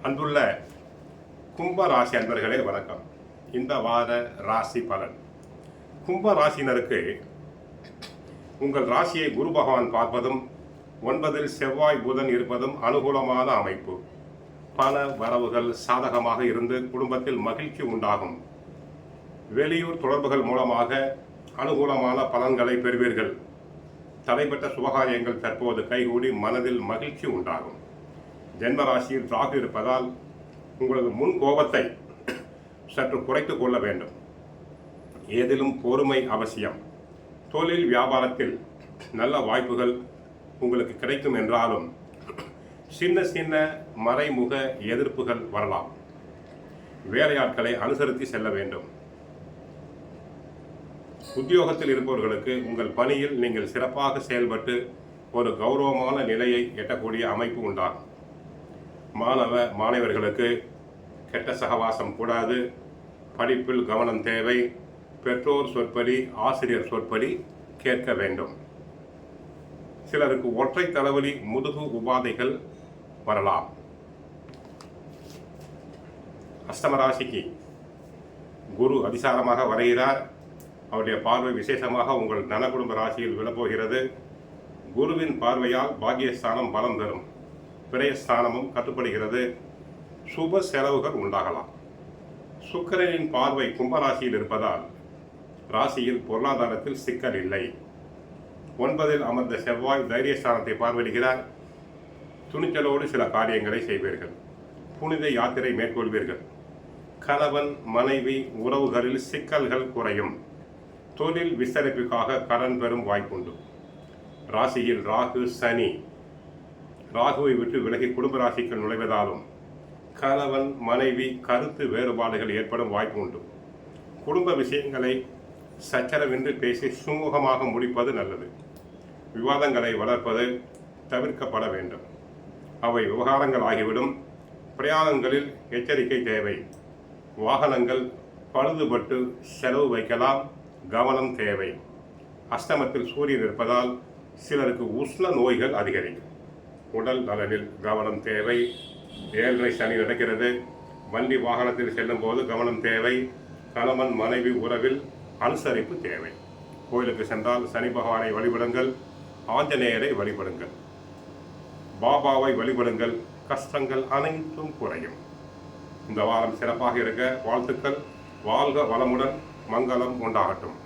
அன்புள்ள கும்ப ராசி அன்பர்களே வணக்கம். இந்த வார ராசி பலன். கும்ப ராசினருக்கு உங்கள் ராசியை குரு பகவான் பார்ப்பதும் 9 செவ்வாய் புதன் இருப்பதும் அனுகூலமான அமைப்பு. பல வரவுகள் சாதகமாக இருந்து குடும்பத்தில் மகிழ்ச்சி உண்டாகும். வெளியூர் தொடர்புகள் மூலமாக அனுகூலமான பலன்களை பெறுவீர்கள். தடைபட்ட சுபகாரியங்கள் தற்போது கைகூடி மனதில் மகிழ்ச்சி உண்டாகும். ஜென்மராசியில் ராகு இருப்பதால் உங்களது முன் கோபத்தை சற்று குறைத்துக் கொள்ள வேண்டும். ஏதிலும் பொறுமை அவசியம். தொழில் வியாபாரத்தில் நல்ல வாய்ப்புகள் உங்களுக்கு கிடைக்கும் என்றாலும் சின்ன சின்ன மறைமுக எதிர்ப்புகள் வரலாம். வேலையாட்களை அனுசரித்து செல்ல வேண்டும். உத்தியோகத்தில் இருப்பவர்களுக்கு உங்கள் பணியில் நீங்கள் சிறப்பாக செயல்பட்டு ஒரு கௌரவமான நிலையை எட்டக்கூடிய அமைப்பு உண்டாகும். மாணவர்களுக்கு கெட்ட சகவாசம் கூடாது. படிப்பில் கவனம் தேவை. பெற்றோர் சொற்படி ஆசிரியர் சொற்படி கேட்க வேண்டும். சிலருக்கு ஒற்றை தலைவலி முதுகு உபாதைகள் வரலாம். அஷ்டமராசிக்கு குரு அதிசாரமாக வருகிறார். அவருடைய பார்வை விசேஷமாக உங்கள் நலகுடும்ப ராசியில் விழப்போகிறது. குருவின் பார்வையால் பாக்கியஸ்தானம் பலம் பெறும். விரயஸ்தானமும் கட்டுப்படுகிறது. சுப செலவுகள் உண்டாகலாம். சுக்கிரனின் பார்வை கும்பராசியில் இருப்பதால் ராசியில் பொருளாதாரத்தில் சிக்கல் இல்லை. 9 அமர்ந்த செவ்வாய் தைரியஸ்தானத்தை பார்வையிடுகிறார். துணிச்சலோடு சில காரியங்களை செய்வீர்கள். புனித யாத்திரை மேற்கொள்வீர்கள். கணவன் மனைவி உறவுகளில் சிக்கல்கள் குறையும். தொழில் விஸ்தரிப்புக்காக கடன் பெறும் வாய்ப்புண்டு. ராசியில் ராகு சனி. ராகுவை விட்டு விலகி குடும்ப ராசிக்குள் நுழைவதாலும் கணவன் மனைவி கருத்து வேறுபாடுகள் ஏற்படும் வாய்ப்பு உண்டு. குடும்ப விஷயங்களை சச்சரவின்றி பேசி சுமூகமாக முடிப்பது நல்லது. விவாதங்களை வளர்ப்பது தவிர்க்கப்பட வேண்டும். அவை விவகாரங்கள் ஆகிவிடும். பிரயாணங்களில் எச்சரிக்கை தேவை. வாகனங்கள் பழுதுபட்டு செலவு வைக்கலாம். கவனம் தேவை. அஷ்டமத்தில் சூரியன் இருப்பதால் சிலருக்கு உஷ்ண நோய்கள் அதிகரிக்கும். உடல் நலனில் கவனம் தேவை. 7.5 சனி நடக்கிறது. வண்டி வாகனத்தில் செல்லும் போது கவனம் தேவை. கணவன் மனைவி உறவில் அனுசரிப்பு தேவை. கோயிலுக்கு சென்றால் சனி பகவானை வழிபடுங்கள். ஆஞ்சநேயரை வழிபடுங்கள். பாபாவை வழிபடுங்கள். கஷ்டங்கள் அனைத்தும் குறையும். இந்த வாரம் சிறப்பாக இருக்க வாழ்த்துக்கள். வாழ்க வளமுடன். மங்களம் உண்டாகட்டும்.